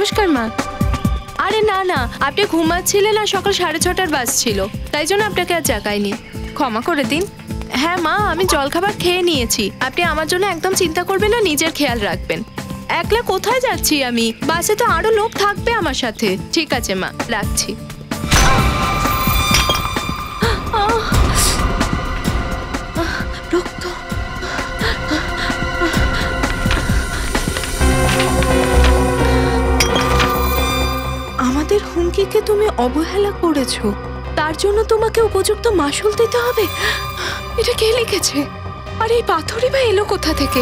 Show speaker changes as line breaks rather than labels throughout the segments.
নমস্কার মা। আরে না না, আপনি ঘুমাচ্ছিলেন আর সকাল 6:30টার বাস ছিল, তাই জন্য আপনাকে আর জাগাইনি, ক্ষমা করে দিন। হ্যাঁ মা, আমি জলখাবার খেয়ে নিয়েছি। আপনি আমার জন্য একদম চিন্তা করবেন না, নিজের খেয়াল রাখবেন। একলা কোথায় যাচ্ছি আমি? বাসে তো আরো লোক থাকবে আমার সাথে। ঠিক আছে মা, রাখছি। রক্ত। আমাদের হুমকিকে তুমি অবহেলা করেছো, তার জন্য তোমাকে উপযুক্ত মাসুল দিতে হবে। এটা কে লিখেছে? আর এই পাথরই বা এলো কোথা থেকে?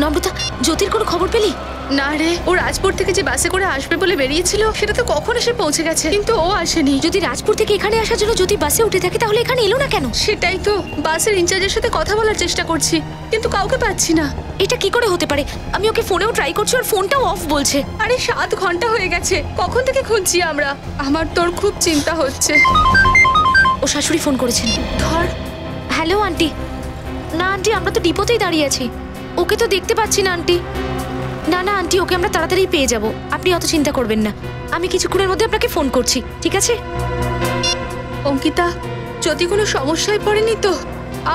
নম্রতা, জ্যোতির কোনো খবর পেলি?
না রে, ও রাজপুর থেকে যে বাসে করে আসবে বলে বেরিয়েছিল সেটা তো কখন এসে পৌঁছে গেছে, কিন্তু ও আসেনি।
যদি রাজপুর থেকে এখানে আসার জন্য জ্যোতি বাসে উঠে থাকে তাহলে এখানে এলো না কেন?
সেটাই তো, বাসের ইনচার্জের সাথে কথা বলার চেষ্টা করছি, কিন্তু কাউকে পাচ্ছি না।
এটা কি করে হতে পারে? আমি ওকে ফোনেও ট্রাই করছি, ওর ফোনটাও অফ বলছে।
আরে 7 ঘন্টা হয়ে গেছে, কখন থেকে খুঁজছি আমরা। আমার তোর খুব চিন্তা হচ্ছে।
ও শাশুড়ি ফোন করেছেন।
ধর।
Hello aunty. না আন্টি, আমরা তো ডিপোতেই দাঁড়িয়ে আছি, ওকে তো দেখতে পাচ্ছি না আন্টি। না না আন্টি, ওকে আমরা তাড়াতাড়ি পেয়ে যাব, আপনি অত চিন্তা করবেন না। আমি কিছুক্ষণের মধ্যে আপনাকে ফোন করছি, ঠিক আছে?
অঙ্কিতা, যদি কোনো সমস্যায় পড়েনি তো?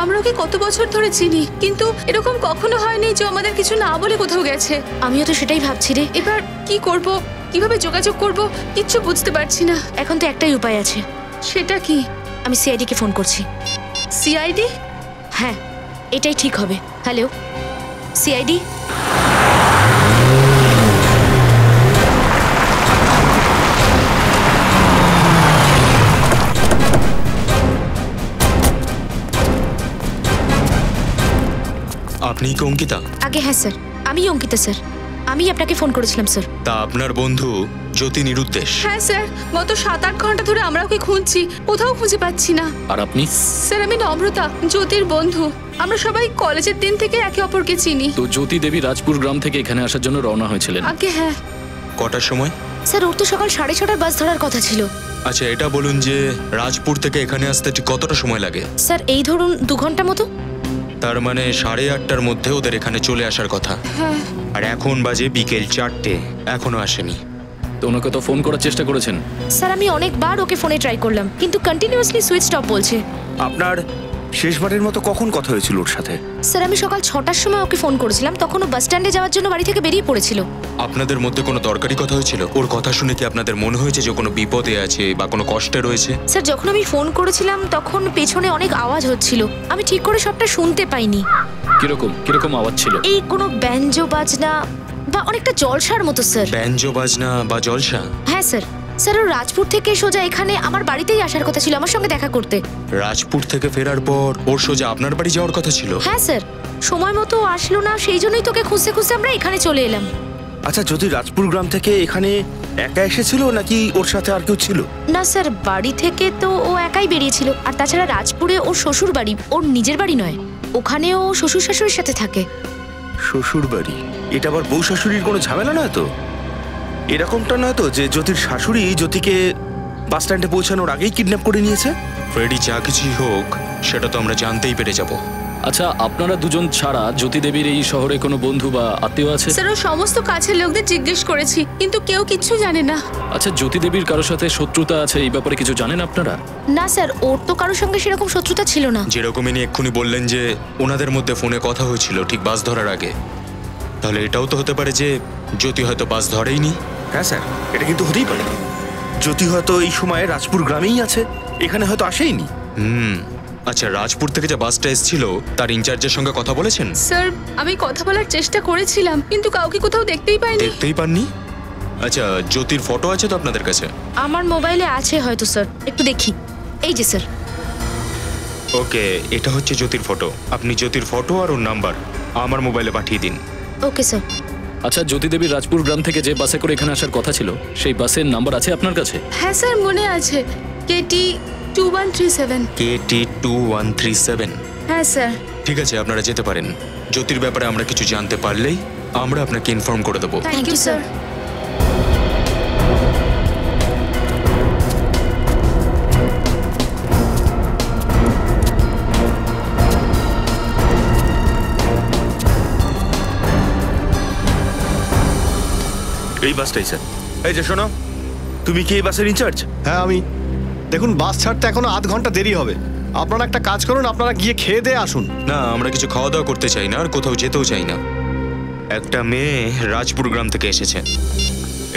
আমরা ওকে কত বছর ধরে চিনি, কিন্তু এরকম কখনো হয়নি যে আমাদের কিছু না বলে কোথাও গেছে।
আমিও তো সেটাই ভাবছি রে।
এবার কি করব, কিভাবে যোগাযোগ করব, কিচ্ছু বুঝতে পারছি না।
এখন তো একটাই উপায় আছে।
সেটা কি?
আমি সিআইডি কে ফোন করছি।
সিআইডি?
হ্যাঁ, এটাই ঠিক হবে। Hello CID.
আপনি কি অঙ্কিতা?
আগে হ্যাঁ স্যার, আমি অঙ্কিতা স্যার। আমি আপনাকে ফোন করেছিলাম স্যার।
তা আপনার বন্ধু জ্যোতি নিরুদ্দেশ?
হ্যাঁ স্যার, গত 7-8 ঘন্টা ধরে আমরা ওকে খুঁজছি, কোথাও খুঁজে পাচ্ছি না।
আর আপনি?
স্যার আমি নম্রতা, জ্যোতির বন্ধু। আমরা সবাই কলেজের দিন থেকে একে অপরকে চিনি।
তো জ্যোতি দেবী রাজপুর গ্রাম থেকে এখানে আসার জন্য রওনা হয়েছিলেন?
আগে হ্যাঁ।
কটার সময়?
স্যার ওর তো সকাল 6:30টার বাস ধরার কথা ছিল।
আচ্ছা এটা বলুন যে রাজপুর থেকে এখানে আসতে ঠিক কতটা সময় লাগে?
স্যার এই ধরুন 2 ঘন্টা মতো।
তার মানে 8:30টার মধ্যে ওদের এখানে চলে আসার কথা।
হ্যাঁ।
আর এখন বাজে বিকেল 4টে, এখনো আসেনি।
তো ওনাকে তো ফোন করার চেষ্টা করেছেন?
স্যার আমি অনেকবার ওকে ফোনে ট্রাই করলাম, কিন্তু কন্টিনিউয়াসলি সুইচ অফ বলছে।
আপনার শেষবারের মতো কখন কথা হয়েছিল ওর সাথে?
স্যার আমি সকাল 6টার সময় ওকে ফোন করেছিলাম, তখন ও বাস স্ট্যান্ডে যাওয়ার জন্য বাড়ি থেকে বেরিয়ে পড়েছিল।
আপনাদের মধ্যে কোনো দরকারি কথা হয়েছিল? ওর কথা শুনে কি আপনাদের মনে হয়েছে যে কোনো বিপদে আছে বা কোনো কষ্টে রয়েছে?
স্যার যখন আমি ফোন করেছিলাম তখন পেছনে অনেক আওয়াজ হচ্ছিল, আমি ঠিক করে সবটা শুনতে পাইনি।
কিরকম কিরকম আওয়াজ ছিল?
এই কোনো ব্যঞ্জো বাজনা বা অনেকটা জলসার মতো স্যার।
ব্যঞ্জো বাজনা বা জলসা?
হ্যাঁ স্যার। স্যার ও রাজপুর থেকে সোজা এখানে আমার বাড়িতেই আসার কথা ছিল আমার সঙ্গে দেখা করতে।
রাজপুর থেকে ফেরার পর ওর সোজা আপনার বাড়ি যাওয়ার কথা ছিল?
হ্যাঁ স্যার, সময় মতো আসলো না, সেই জন্যই তোকে খুঁজতে খুঁজতে আমরা এখানে চলে এলাম।
আচ্ছা, যদি রাজপুর গ্রাম থেকে এখানে একা এসেছিল নাকি ওর সাথে আর কেউ ছিল?
না স্যার, বাড়ি থেকে তো ও একাই বেরিয়েছিল, আর তাছাড়া রাজপুরে ওর শ্বশুর বাড়ি, ওর নিজের বাড়ি নয়। ওখানে ও শ্বশুর শাশুড়ির সাথে থাকে।
শ্বশুর বাড়ি? এটা আবার বউ শাশুড়ির কোনো ঝামেলা নয় তো? এরকমটা নয় তো যে জ্যোতির শাশুড়ি জ্যোতিকে বাস স্ট্যান্ডে পৌঁছানোর আগেই কিডন্যাপ করে নিয়েছে?
ফ্রেডি, যা কিছুই হোক সেটা তো আমরা জানতেই পেরে যাব।
আচ্ছা, আপনারা দুজন ছাড়া জ্যোতি দেবীর এই শহরে কোনো বন্ধু বা আত্মীয় আছে?
স্যার ও সমস্ত কাছের লোকদের জিজ্ঞেস করেছি, কিন্তু কেউ কিচ্ছু জানে না।
আচ্ছা, জ্যোতি দেবীর কারোর সাথে শত্রুতা আছে এই ব্যাপারে কিছু জানেন আপনারা?
না স্যার, ওর তো কারোর সঙ্গে সেরকম শত্রুতা ছিল না।
যেরকম ইনি এক্ষুনি বললেন যে ওনাদের মধ্যে ফোনে কথা হয়েছিল ঠিক বাস ধরার আগে, তাহলে এটাও তো হতে পারে যে জ্যোতি হয়তো বাস ধরেইনি।
হ্যাঁ স্যার, এটা কিন্তু হতেই পারে। জ্যোতি হয়তো এই সময়ে রাজপুর গ্রামেই আছে, এখানে হয়তো আসেইনি।
আচ্ছা, রাজপুর থেকে যে বাসটা এসেছিল তার ইনচার্জের সঙ্গে কথা বলেছেন?
স্যার আমি কথা বলার চেষ্টা করেছিলাম, কিন্তু কাউকে কোথাও দেখতেই পাইনি।
দেখতেই পাননি? আচ্ছা, জ্যোতির ফটো আছে তো আপনাদের কাছে?
আমার মোবাইলে আছে হয়তো স্যার, একটু দেখি। এই যে স্যার।
ওকে, এটা হচ্ছে জ্যোতির ফটো। আপনি জ্যোতির ফটো আর ওর নাম্বার আমার মোবাইলে পাঠিয়ে দিন।
Okay sir.
আচ্ছা, জ্যোতি দেবীর রাজপুর গ্রাম থেকে যে বাসে করে এখানে আসার কথা ছিল সেই বাসের নাম্বার আছে আপনার কাছে?
হ্যাঁ স্যার, মনে আছে, কেটি 2137।
কেটি 2137?
হ্যাঁ স্যার।
ঠিক আছে, আপনারা যেতে পারেন। জ্যোতির ব্যাপারে আমরা কিছু জানতে পারলেই আমরা আপনাকে ইনফর্ম করে দেবো।
Thank you sir.
এই বাসটাই স্যার। এই যে শোনো, তুমি কি এই বাসের ইনচার্জ?
হ্যাঁ আমি। দেখুন বাস ছাড়তে এখনো আধ ঘন্টা দেরি হবে। আপনারা একটা কাজ করুন, আপনারা গিয়ে খেয়ে দিয়ে আসুন।
না, আমরা কিছু খাওয়া দাওয়া করতে চাই না আর কোথাও যেতেও চাই না। একটা মেয়ে রাজপুর গ্রাম থেকে এসেছে,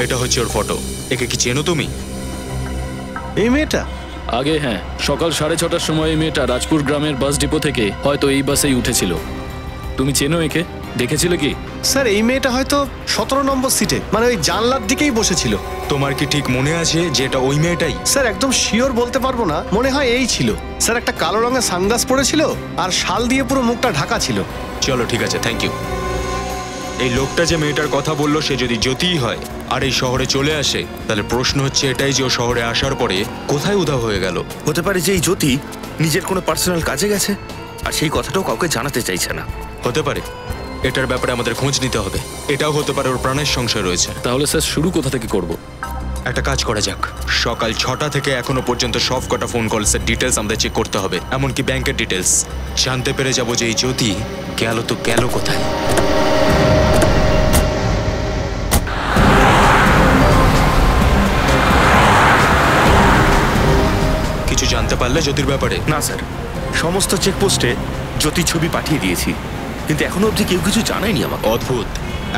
এটা হচ্ছে ওর ফটো। একে কি চেনো তুমি?
এই মেয়েটা?
আগে হ্যাঁ, সকাল 6:30টার সময় এই মেয়েটা রাজপুর গ্রামের বাস ডিপো থেকে হয়তো এই বাসেই উঠেছিল। তুমি চেনো একে? দেখেছিলে কি?
স্যার এই মেয়েটা হয়তো 17 নম্বর সিটে, মানে ওই জানলার দিকেই বসেছিল।
তোমার কি ঠিক মনে আছে যে এটা ওই মেয়েটাই?
স্যার একদম শিওর বলতে পারবো না, মনে হয় এই ছিল। স্যার একটা কালো রঙের সানগ্লাস পরেছিল আর শাল দিয়ে পুরো মুখটা ঢাকা ছিল।
চলো ঠিক আছে, থ্যাংক ইউ। এই লোকটা যে মেয়েটার কথা বললো সে যদি জ্যোতিই হয় আর এই শহরে চলে আসে, তাহলে প্রশ্ন হচ্ছে এটাই যে ও শহরে আসার পরে কোথায় উধাও হয়ে গেল।
হতে পারে যে এই জ্যোতি নিজের কোনো পার্সোনাল কাজে গেছে আর সেই কথাটাও কাউকে জানাতে চাইছে না।
হতে পারে, এটার ব্যাপারে আমাদের খোঁজ নিতে হবে। এটাও হতে পারে ওর প্রাণের সংশয় রয়েছে।
তাহলে স্যার শুরু কোথা থেকে করব?
একটা কাজ করা যাক, সকাল 6টা থেকে এখনো পর্যন্ত সব কটা ফোন কলসের ডিটেলস আমাদের চেক করতে হবে, এমনকি ব্যাংকের ডিটেলস। জানতে পেরে যাবো যে এই জ্যোতি গেল তো গেল কোথায়। কিছু জানতে পারলে জ্যোতির ব্যাপারে?
না স্যার, সমস্ত চেকপোস্টে জ্যোতির ছবি পাঠিয়ে দিয়েছি, কিন্তু এখনো অবধি কেউ কিছু জানায়নি আমাকে।
অদ্ভুত,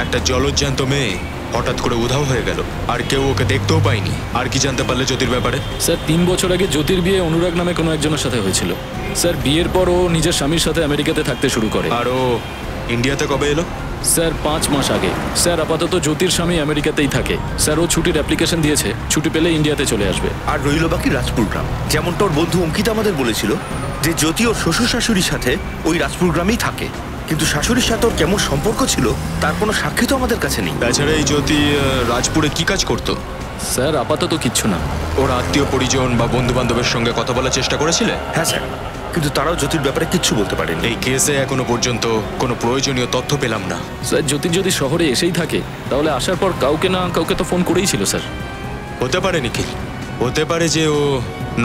একটা জলজ্যান্ত মেয়ে হঠাৎ করে উধাও হয়ে গেল আর কেউ ওকে দেখতেও পায়নি। আর কি জানতে পারলে জ্যোতির ব্যাপারে?
স্যার 3 বছর আগে জ্যোতির বিয়ে অনুরাগ নামে কোনো একজনের সাথে হয়েছিল। স্যার বিয়ের পর ও নিজের স্বামীর সাথে আমেরিকাতে থাকতে শুরু করে।
আর ও ইন্ডিয়াতে কবে এলো?
স্যার 5 মাস আগে। স্যার আপাতত জ্যোতির স্বামী আমেরিকাতেই থাকে। স্যার ও ছুটির অ্যাপ্লিকেশন দিয়েছে, ছুটি পেলে ইন্ডিয়াতে চলে আসবে।
আর রইল বাকি রাজপুর গ্রাম। যেমনটা ওর বন্ধু অঙ্কিতা আমাদের বলেছিল যে জ্যোতি ওর শ্বশুর শাশুড়ির সাথে ওই রাজপুর গ্রামেই থাকে, কিন্তু শাশুড়ির সাথে ওর কেমন সম্পর্ক ছিল তার কোনো সাক্ষী তো আমাদের কাছে নেই।
তাছাড়া এই জ্যোতি রাজপুরে কি কাজ করতো?
স্যার আপাতত কিচ্ছু না।
ওর আত্মীয় পরিজন বা বন্ধু বান্ধবের সঙ্গে কথা বলার চেষ্টা করেছিলে?
হ্যাঁ স্যার, কিন্তু তারাও জ্যোতির ব্যাপারে কিচ্ছু বলতে পারেনি।
এই কেসে এখনো পর্যন্ত কোনো প্রয়োজনীয় তথ্য পেলাম না।
স্যার জ্যোতি যদি শহরে এসেই থাকে তাহলে আসার পর কাউকে না কাউকে তো ফোন করেই ছিল স্যার।
হতে পারে নিখিল, হতে পারে যে ও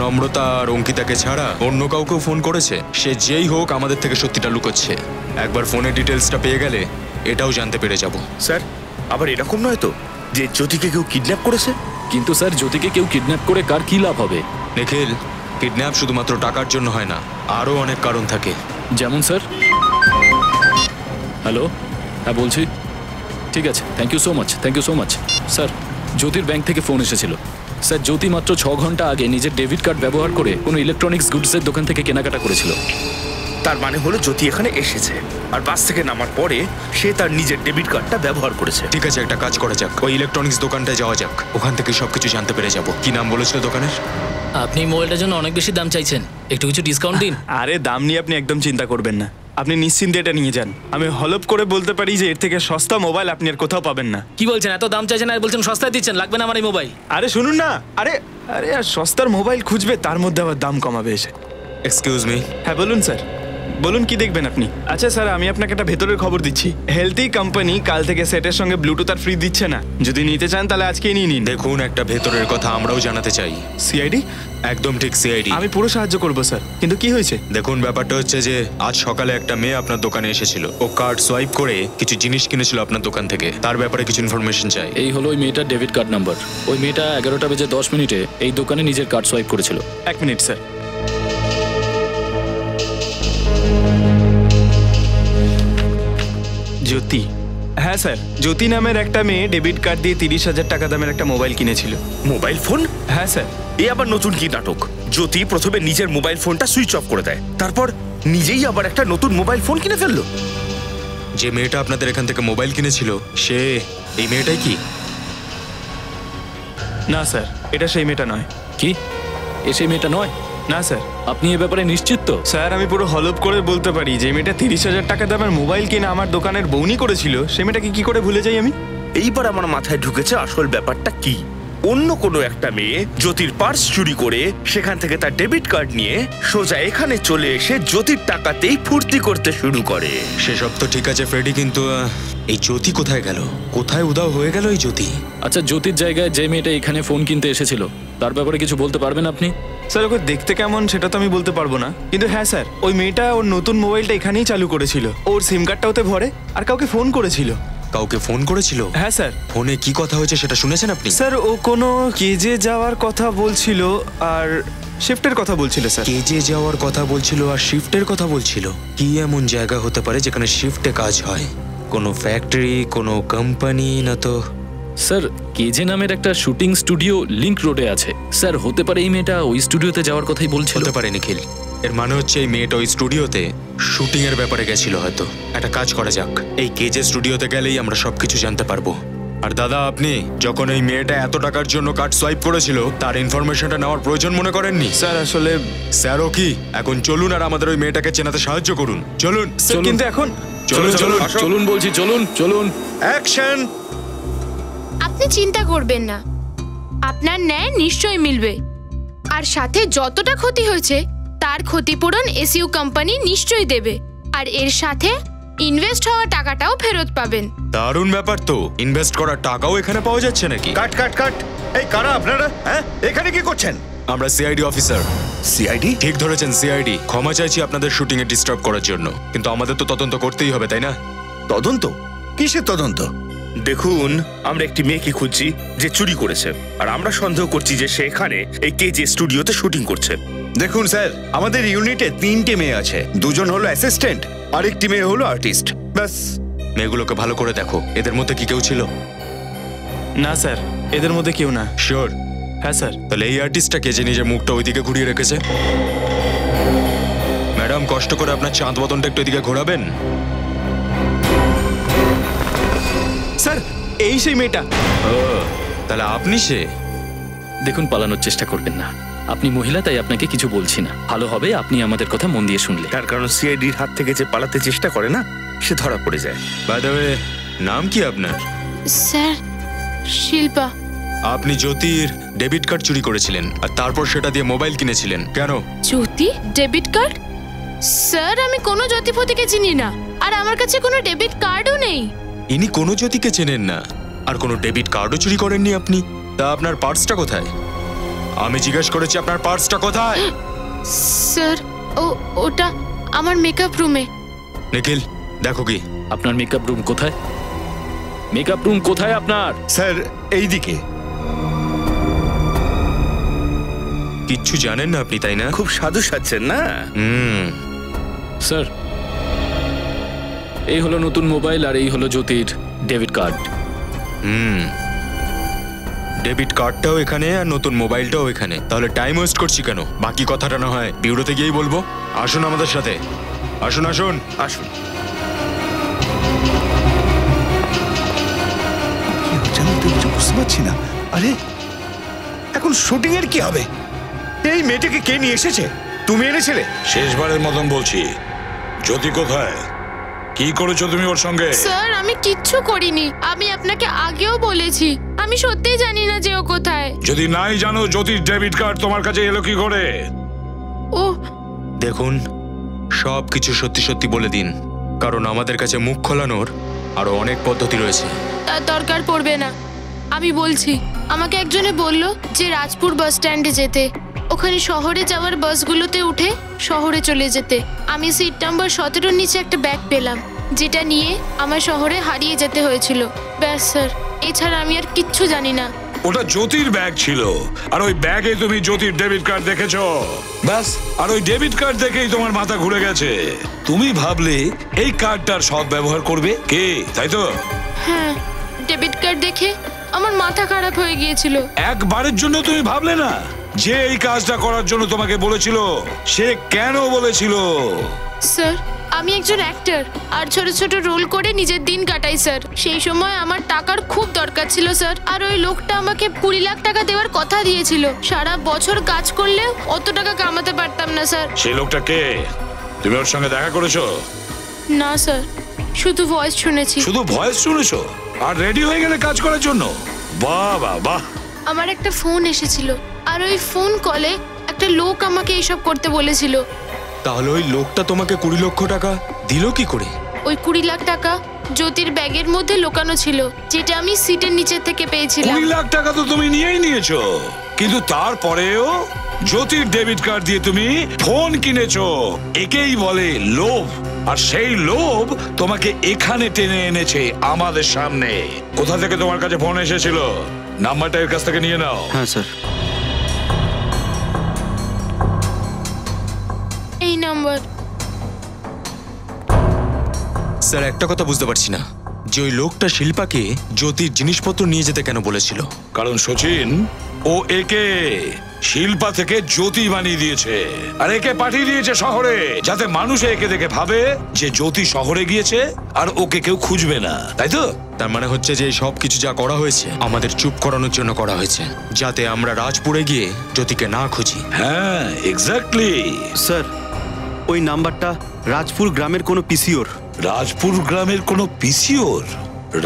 নম্রতা আর অঙ্কিতাকে ছাড়া অন্য কাউকেও ফোন করেছে। সে যেই হোক আমাদের থেকে সত্যিটা লুকোচ্ছে। একবার ফোনের ডিটেলসটা পেয়ে গেলে এটাও জানতে পেরে যাব।
স্যার আবার এরকম নয় তো যে জ্যোতিকে কেউ কিডন্যাপ করেছে?
কিন্তু স্যার জ্যোতিকে কেউ কিডন্যাপ করে কার কি লাভ হবে?
নিখিল, কিডন্যাপ শুধুমাত্র টাকার জন্য হয় না, আরও অনেক কারণ থাকে।
যেমন স্যার? হ্যালো, হ্যাঁ বলছি। ঠিক আছে, thank you so much, thank you so much. Sir জ্যোতির ব্যাংক থেকে ফোন এসেছিল। স্যার জ্যোতি মাত্র 6 ঘন্টা আগে নিজের ডেবিট কার্ড ব্যবহার করে কোনো ইলেকট্রনিক্স গুডসের দোকান থেকে কেনাকাটা করেছিল।
তার মানে হলো জ্যোতি এখানে এসেছে আর বাস থেকে নামার পরে সে তার নিজের ডেবিট কার্ডটা ব্যবহার করেছে।
ঠিক আছে, একটা কাজ করা যাক, ওই ইলেকট্রনিক্স দোকানটায় যাওয়া যাক, ওখান থেকে সবকিছু জানতে পেরে যাব। কি নাম বলেছিল দোকানের?
আপনি মোবাইলটার জন্য অনেক বেশি দাম চাইছেন, একটু কিছু ডিসকাউন্ট দিন।
আরে দাম নিয়ে আপনি একদম চিন্তা করবেন না, আপনি নিশ্চিন্তে এটা নিয়ে যান। আমি হলপ করে বলতে পারি যে এর থেকে সস্তা মোবাইল আপনি আর কোথাও পাবেন না।
কি বলছেন, এত দাম চাইছেন আর বলছেন সস্তায় দিচ্ছেন? লাগবে না আমার এই মোবাইল।
আরে শুনুন না, আরে আরে আর সস্তার মোবাইল খুঁজবে তার মধ্যে আবার দাম কমাবে এসে।
Excuse me.
হ্যাঁ বলুন স্যার, বলুন কি দেখবেন আপনি? আচ্ছা স্যার, আমি আপনাকে একটা ভেতরের খবর দিচ্ছি। হেলথি কোম্পানি কাল থেকে সেটের সঙ্গে ব্লুটুথ আর ফ্রি দিচ্ছে না। যদি নিতে চান তাহলে আজকেই নিয়ে নিন।
দেখুন, একটা ভেতরের কথা আমরাও জানাতে চাই।
সিআইডি?
একদম ঠিক, সিআইডি।
আমি পুরো সাহায্য করবো স্যার, কিন্তু কি হয়েছে?
দেখুন, ব্যাপারটা হচ্ছে যে আজ সকালে একটা মেয়ে আপনার দোকানে এসেছিল। ও কার্ড সোয়াইপ করে কিছু জিনিস কিনেছিল আপনার দোকান থেকে। তার ব্যাপারে কিছু ইনফরমেশন চাই।
এই হলো ওই মেয়েটার ডেবিট কার্ড নাম্বার। ওই মেয়েটা 11টা বেজে 10 মিনিটে এই দোকানে নিজের কার্ড সোয়াইপ করেছিল।
1 মিনিট স্যার। জ্যোতি? হ্যাঁ স্যার, জ্যোতি নামের একটা মেয়ে ডেবিট কার্ড দিয়ে 30,000 টাকা দামের একটা মোবাইল কিনেছিল।
Mobile phone?
হ্যাঁ স্যার।
এ আবার নতুন কি নাটক? জ্যোতি প্রথমে নিজের মোবাইল ফোনটা সুইচ অফ করে দেয়, তারপর নিজেই আবার একটা নতুন মোবাইল ফোন কিনে ফেললো।
যে মেয়েটা আপনাদের এখান থেকে মোবাইল কিনেছিল সে এই মেয়েটাই কি?
না স্যার, এটা সেই মেয়েটা নয়।
কি এ সেই মেয়েটা নয়?
না স্যার।
আপনি এ ব্যাপারে নিশ্চিত তো?
স্যার আমি পুরো হলপ করে বলতে পারি যে মেয়েটা 30,000 টাকা দামের মোবাইল কিনে আমার দোকানের বউনি করেছিল, সে মেয়েটাকে কি করে ভুলে যাই আমি?
এইবার আমার মাথায় ঢুকেছে আসল ব্যাপারটা কি। অন্য কোনো একটা মেয়ে জ্যোতির পার্স চুরি করে সেখান থেকে তার ডেবিট কার্ড নিয়ে সোজা এখানে চলে এসে জ্যোতির টাকাতেই ফুর্তি করতে শুরু করে।
সেসব তো ঠিক আছে ফ্রেডি, কিন্তু এই জ্যোতি কোথায় গেল? কোথায় উধাও হয়ে গেল এই জ্যোতি?
আচ্ছা, জ্যোতির জায়গায় যে মেয়েটা এখানে ফোন কিনতে এসেছিল তার ব্যাপারে কিছু বলতে পারবেন আপনি?
স্যার ওকে দেখতে কেমন সেটা তো আমি বলতে পারবো না, কিন্তু হ্যাঁ স্যার, ওই মেয়েটা ওর নতুন মোবাইলটা এখানেই চালু করেছিল, ওর সিম কার্ডটা ওতে ভরে আর কাউকে ফোন করেছিল।
কাউকে ফোন করেছিল?
হ্যাঁ স্যার।
ফোনে কি কথা হয়েছে সেটা শুনেছেন আপনি?
স্যার ও কোনো কেজে যাওয়ার কথা বলছিল আর শিফটের কথা বলছিল স্যার।
কেজে যাওয়ার কথা বলছিল আর শিফটের কথা বলছিল। কি এমন জায়গা হতে পারে যেখানে শিফটে কাজ হয়? কোনো ফ্যাক্টরি, কোনো কোম্পানি না তো?
স্যার কেজে নামের একটা শুটিং স্টুডিও লিংক রোডে আছে। স্যার হতে পারে এই মেয়েটা ওই স্টুডিওতে যাওয়ার কথাই বলছিল।
হতে পারে নিখিল। এর মানে হচ্ছে এই মেয়েটা ওই স্টুডিওতে শুটিং এর ব্যাপারে গেছিল হয়তো। একটা কাজ করা যাক, এই কেজে স্টুডিওতে গেলেই আমরা সবকিছু জানতে পারবো। আর দাদা, আপনি যখন এই মেয়েটা এত টাকার জন্য কার্ড সোয়াইপ করেছিল তার ইনফরমেশনটা নেওয়ার প্রয়োজন মনে করেননি?
স্যার আসলে
স্যারও কি? এখন চলুন আর আমাদের ওই মেয়েটাকে চেনাতে সাহায্য করুন। চলুন।
স্যার, কিন্তু এখন
চলুন চলুন
চলুন বলছি, চলুন চলুন।
অ্যাকশন।
আপনি চিন্তা করবেন না, আপনার ন্যায় নিশ্চয়ই মিলবে। আর সাথে যতটা ক্ষতি হয়েছে তার ক্ষতিপূরণ এসইউ কোম্পানি নিশ্চয়ই দেবে। আর এর সাথে ইনভেস্ট হওয়া টাকাটাও ফেরত পাবেন।
দারুণ ব্যাপার তো। ইনভেস্ট করার টাকাও এখানে পাওয়া যাচ্ছে নাকি?
কাট কাট কাট। এই কারা আপনারা? হ্যাঁ, এখানে কি করছেন?
আমরা সিআইডি অফিসার।
সিআইডি?
ঠিক ধরেছেন, সিআইডি। ক্ষমা চাইছি আপনাদের শুটিং এ ডিস্টার্ব করার জন্য, কিন্তু আমাদের তো তদন্ত করতেই হবে, তাই না?
তদন্ত? কিসের তদন্ত? দেখুন, আমরা একটি মেয়েকে খুঁজছি যে চুরি করেছে, আর আমরা সন্দেহ করছি যে সে এখানে এই কেজে স্টুডিওতে শুটিং করছে।
দেখুন স্যার, আমাদের ইউনিটে 3টে মেয়ে আছে। 2জন হলো অ্যাসিস্ট্যান্ট, আরেকটি মেয়ে হলো আর্টিস্ট। ব্যাস।
মেয়েগুলোকে ভালো করে দেখো, এদের মধ্যে কি কেউ ছিল?
না স্যার, এদের মধ্যে কেউ না।
শিওর?
হ্যাঁ স্যার।
তাহলে এই আর্টিস্টটাকে যে নিজের মুখটা ওইদিকে ঘুরিয়ে রেখেছে? ম্যাডাম, কষ্ট করে আপনার চাঁদ বদনটা একটু এদিকে ঘোরাবেন।
স্যার, এই সেই মেয়েটা।
তাহলে আপনি সে?
দেখুন, পালানোর চেষ্টা করবেন না। আপনি মহিলা, তাই আপনাকে কিছু বলছি না। ভালো হবে আপনি আমাদের কথা মন দিয়ে শুনলে।
তার কারণ সিআইডির হাত থেকে যে পালাতে চেষ্টা করে না, সে ধরা পড়ে যায়।
বাই দ্য ওয়ে, নাম কি আপনার?
স্যার, শিল্পা।
আপনি জ্যোতির ডেবিট কার্ড চুরি করেছিলেন আর তারপর সেটা দিয়ে মোবাইল কিনেছিলেন, কেন?
জ্যোতি ডেবিট কার্ড? স্যার, আমি কোনো জ্যোতিপতিকে চিনি না, আর আমার কাছে কোনো ডেবিট কার্ডও নেই।
ইনি কোনো জ্যোতিকে চেনেন না আর কোনো ডেবিট কার্ডও চুরি করেননি আপনি। তা আপনার পার্সটা কোথায়? আমি জিজ্ঞেস করেছি আপনার পার্সটা কোথায়?
স্যার, ওটা আমার মেকআপ রুমে।
নিখিল, দেখো কি।
আপনার মেকআপ রুম কোথায়? মেকআপ রুম কোথায় আপনার?
স্যার, এই দিকে।
কিচ্ছু জানেন না আপনি, তাই না?
খুব সাধু সাজছেন না?
স্যার, এই হলো নতুন মোবাইল আর এই হলো জ্যোতির ডেবিট কার্ড।
ডেবিট কার্ডটাও এখানে আর নতুন মোবাইলটাও এখানে। তাহলে টাইম ওয়েস্ট করছি কেন? বাকি কথাটা না হয় বিউরোতে গিয়েই বলবো। আসুন আমাদের সাথে, আসুন আসুন
আসুন।
কি হচ্ছে আমি তো কিছু বুঝতে পারছি না। আরে, এখন শুটিং এর কি হবে? এই মেয়েটাকে কে নিয়ে এসেছে? তুমি এনেছিলে?
শেষবারের মতন বলছি, জ্যোতি কোথায়? কি করেছো তুমি ওর সঙ্গে?
স্যার, আমি কিচ্ছু করিনি। আমি আপনাকে আগেও বলেছি, আমি সত্যিই জানি না যে ও কোথায়।
যদি নাই জানো, জ্যোতির ডেবিট কার্ড তোমার কাছে এলো কি করে?
ও
দেখুন, সব কিছু সত্যি সত্যি বলে দিন, কারণ আমাদের কাছে মুখ খোলানোর আরো অনেক পদ্ধতি রয়েছে।
তার দরকার পড়বে না, আমি বলছি। আমাকে একজনে বলল যে রাজপুর বাস স্ট্যান্ডে যেতে, ওখানে শহরে যাওয়ার বাসগুলোতে উঠে শহরে চলে যেতে। আমি সিট নাম্বার 17-র নিচে একটা ব্যাগ পেলাম, যেটা নিয়ে আমার শহরে হারিয়ে যেতে হয়েছিল। ব্যাস স্যার, এছাড়া আমি আর কিচ্ছু জানি না।
ওটা জ্যোতির ব্যাগ ছিল, আর ওই ব্যাগে তুমি জ্যোতির ডেবিট কার্ড দেখেছো। ব্যাস, আর ওই ডেবিট কার্ড দেখেই তোমার মাথা ঘুরে গেছে। তুমি ভাবলে এই কার্ডটার সৎ ব্যবহার করবে কে, তাই তো?
হ্যাঁ, ডেবিট কার্ড দেখে আমার মাথা খারাপ হয়ে গিয়েছিল।
একবারের জন্য তুমি ভাবলে না যে এই কাজটা করার জন্য তোমাকে বলেছিল সে কেন বলেছিল?
স্যার, আমি একজন অ্যাক্টর আর ছোট ছোট রোল করে নিজের দিন কাটাই স্যার। সেই সময় আমার টাকার খুব দরকার ছিল স্যার, আর ওই লোকটা আমাকে 20 লাখ টাকা দেওয়ার কথা দিয়েছিল। সারা বছর কাজ করলেও অত টাকা কামাতে পারতাম না স্যার।
সেই লোকটা কে? তুমি ওর সঙ্গে দেখা করেছো?
না স্যার, শুধু ভয়েস শুনেছি।
শুধু ভয়েস শুনেছো আর রেডি হয়ে গেলে কাজ করার জন্য? বাহ বাহ বাহ।
আমার একটা ফোন এসেছিল, আর ওই ফোন কলে একটা লোক আমাকে এইসব করতে বলেছিল।
তাহলে ওই লোকটা তোমাকে 20 লক্ষ টাকা দিল কি করে?
ওই 20 লাখ টাকা জ্যোতির ব্যাগের মধ্যে লুকানো ছিল, যেটা আমি সিটের নিচে থেকে পেয়েছিলাম।
20 লাখ টাকা তো তুমি নিয়েই নিয়েছো। কিন্তু তারপরেও জ্যোতির ডেবিট কার্ড দিয়ে তুমি ফোন কিনেছো। একেই বলে লোভ। আর সেই লোভ তোমাকে এখানে টেনে এনেছে আমাদের সামনে। কোথা থেকে তোমার কাছে ফোন এসেছিল? নাম্বারটা এর কাছ থেকে নিয়ে নাও।
হ্যাঁ স্যার।
এই নাম্বার।
স্যার একটা কথা বুঝতে পারছি না যে ওই লোকটা শিল্পাকে জ্যোতির জিনিসপত্র নিয়ে যেতে কেন বলেছিল।
কারণ সচিন ও একে শিল্পা থেকে জ্যোতি বানিয়ে দিয়েছে আর একে পাঠিয়ে দিয়েছে শহরে, যাতে মানুষ একে দেখে ভাবে যে জ্যোতি শহরে গিয়েছে আর ওকে কেউ খুঁজবে না, তাই তো?
তার মানে হচ্ছে যে সব কিছু যা করা হয়েছে আমাদের চুপ করানোর জন্য করা হয়েছে, যাতে আমরা রাজপুরে গিয়ে জ্যোতিকে না খুঁজি।
হ্যাঁ, এক্স্যাক্টলি।
স্যার ওই নাম্বারটা রাজপুর গ্রামের কোনো পিসিওর।
রাজপুর গ্রামের কোনো পিসিওর?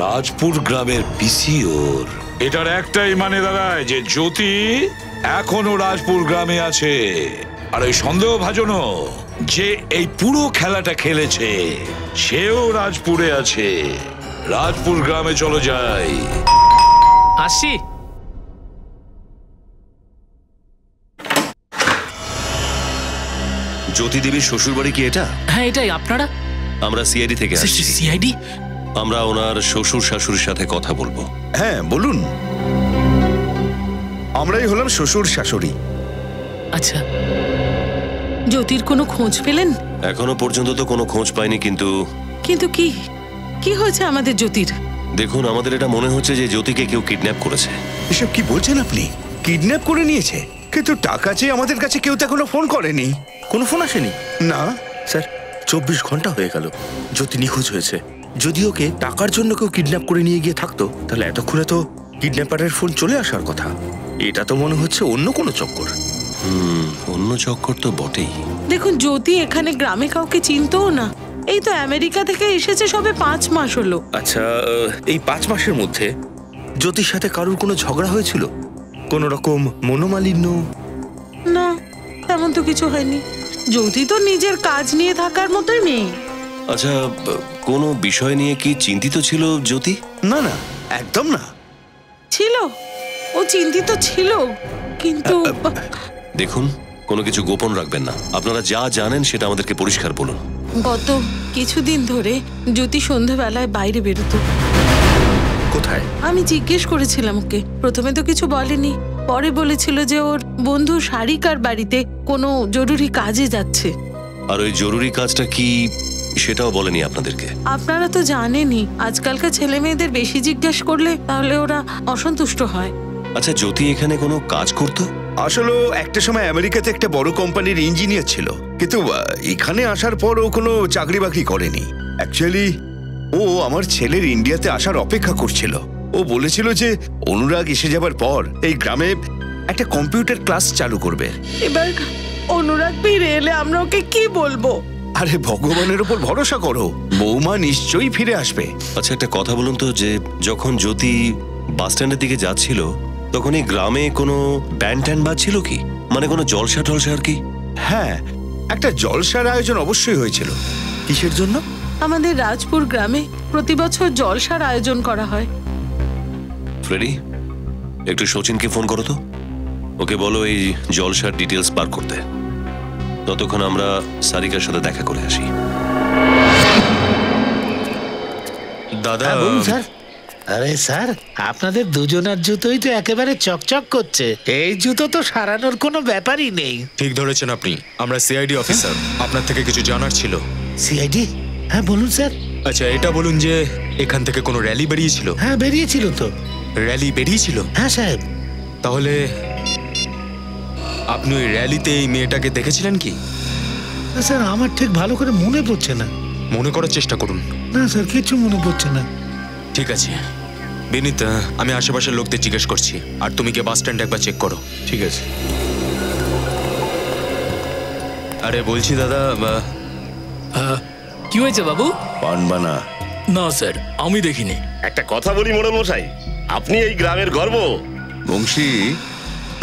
রাজপুর গ্রামের পিসিওর? এটার একটাই মানে দাঁড়ায় যে জ্যোতি এখনো রাজপুর গ্রামে আছে। আর ওই সন্দেহভাজনও যে এই পুরো খেলাটা খেলেছে সেও রাজপুরে আছে। রাজপুর গ্রামে চলো যাই।
আসছি।
জ্যোতি দেবীর শ্বশুর বাড়ি কি এটা?
হ্যাঁ এটাই। আপনারা?
আমরা সিআইডি থেকে আসছি।
সিআইডি?
আমরা ওনার শ্বশুর শাশুড়ির সাথে কথা বলবো।
হ্যাঁ বলুন। আমরাই হলাম শ্বশুর শাশুড়ি।
আচ্ছা,
জ্যোতির কোনো খোঁজ পেলেন?
এখনো পর্যন্ত তো কোনো খোঁজ পাইনি, কিন্তু
কিন্তু কি কি হয়েছে আমাদের জ্যোতির?
দেখুন, আমাদের এটা মনে হচ্ছে যে জ্যোতিকে কেউ কিডন্যাপ করেছে।
এসব কি বলছেন আপনি? কিডন্যাপ করে নিয়েছে? কিন্তু টাকা চেয়ে আমাদের কাছে কেউ তো এখনো ফোন করেনি।
কোনো ফোন আসেনি
না
স্যার। 24 ঘন্টা হয়ে গেল জ্যোতি নিখোঁজ হয়েছে। যদি ওকে টাকার জন্য কেউ কিডন্যাপ করে নিয়ে গিয়ে থাকতো তাহলে এতক্ষণে তো কিডন্যাপারের ফোন চলে আসার কথা। এটা তো মনে হচ্ছে অন্য কোনো চক্কর।
অন্য চক্কর তো বটেই।
দেখুন, জ্যোতি এখানে গ্রামে কাউকে চিনতও না। এই তো আমেরিকা থেকে এসেছে, সবে 5 মাস হলো।
আচ্ছা, এই 5 মাসের মধ্যে জ্যোতির সাথে কারোর কোনো ঝগড়া হয়েছিল? কোনো রকম মনোমালিন্য?
না, তেমন তো কিছু হয়নি। জ্যোতি তো নিজের কাজ নিয়ে থাকার মতোই মেয়ে।
আচ্ছা, কোনো বিষয় নিয়ে কি চিন্তিত ছিল জ্যোতি?
না না, একদম না।
ছিল, ও চিন্তিত ছিল, কিন্তু
দেখুন, কোনো কিছু গোপন রাখবেন না। আপনারা যা জানেন সেটা আমাদেরকে পরিষ্কার বলুন।
গত কিছুদিন ধরে জ্যোতি সন্ধ্যাবেলায় বাইরে বেরোতো।
কোথায়?
আমি জিজ্ঞেস করেছিলাম ওকে। প্রথমে তো কিছু বলেনি, পরে বলেছিল যে ওর বন্ধু সারিকার বাড়িতে কোনো জরুরি কাজে যাচ্ছে।
আর ওই জরুরি কাজটা কি সেটাও বলেনি আপনাদেরকে?
আপনারা তো জানেনই, আজকালকার ছেলে মেয়েদের বেশি জিজ্ঞেস করলে তাহলে ওরা অসন্তুষ্ট হয়।
আচ্ছা, জ্যোতি এখানে কোনো কাজ করতো?
আসলে একটা সময় আমেরিকাতে একটা বড় কোম্পানির ইঞ্জিনিয়ার ছিল, কিন্তু এখানে আসার পর ও কোনো চাকরি বাকরি করেনি। অ্যাকচুয়ালি ও আমার ছেলের ইন্ডিয়াতে আসার অপেক্ষা করছিল। ও বলেছিল যে অনুরাগ এসে যাবার পর এই গ্রামে একটা কম্পিউটার ক্লাস চালু করবে।
এবার অনুরাগ ফিরে এলে আমরা ওকে কি বলবো?
আরে ভগবানের উপর ভরসা করো, বৌমা নিশ্চয়ই ফিরে আসবে।
আচ্ছা, একটা কথা বলুন তো, যে যখন জ্যোতি বাস স্ট্যান্ডের দিকে যাচ্ছিল তখন এই গ্রামে কোনো ব্যান্ড ট্যান্ড বাজছিল কি? মানে কোনো জলসা টলসা আর কি?
হ্যাঁ, একটা জলসার আয়োজন অবশ্যই হয়েছিল।
কিসের জন্য?
আমাদের রাজপুর গ্রামে প্রতি বছর জলসার আয়োজন করা হয়।
ফ্রেডি, একটু সচিনকে ফোন করো তো। ওকে বলো এই জলসার ডিটেলস বার করতে। ততক্ষণ আমরা সারিকার সাথে দেখা করে আসি।
দাদা,
বলুন স্যার। আরে স্যার, আপনাদের দুজনের জুতোই তো একেবারে চকচক করছে। এই জুতো তো সারানোর কোনো ব্যাপারই নেই।
ঠিক ধরেছেন আপনি। আমরা সিআইডি অফিসার, আপনার থেকে কিছু জানার ছিল।
সিআইডি? হ্যাঁ বলুন স্যার।
আচ্ছা, এটা বলুন যে এখান থেকে কোনো র্যালি বেরিয়েছিল?
হ্যাঁ বেরিয়েছিল তো।
র্যালি বেরিয়েছিল?
হ্যাঁ সাহেব।
তাহলে আপনি ওই র্যালিতে এই মেয়েটাকে দেখেছিলেন কি?
স্যার আমার ঠিক ভালো করে মনে পড়ছে না।
মনে করার চেষ্টা করুন।
না স্যার, কিছু মনে পড়ছে না।
ঠিক আছে বিনীত, আমি আশেপাশের লোকদের জিজ্ঞেস করছি, আর তুমি কি বাস স্ট্যান্ড একবার চেক করো।
ঠিক আছে।
আরে বলছি দাদা,
কি হয়েছে বাবু?
পান বানা?
না স্যার, আমি দেখিনি।
একটা কথা বলি মোড়ল মশাই, আপনি এই গ্রামের গর্ব।
বংশী,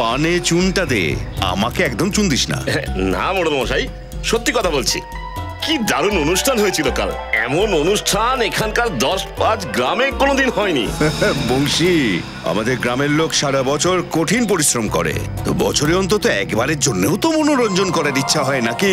পানে চুনটা দে, আমাকে একদম চুন দিস না।
না মোড়ল মশাই, সত্যি কথা বলছি। কি দারুণ অনুষ্ঠান হয়েছিল কাল। এমন অনুষ্ঠান এখানকার 10-5 গ্রামে কোনোদিন হয়নি।
বংশী, আমাদের গ্রামের লোক সারা বছর কঠিন পরিশ্রম করে, তো বছরে অন্তত একবারের জন্যও তো মনোরঞ্জন করার ইচ্ছা হয় নাকি?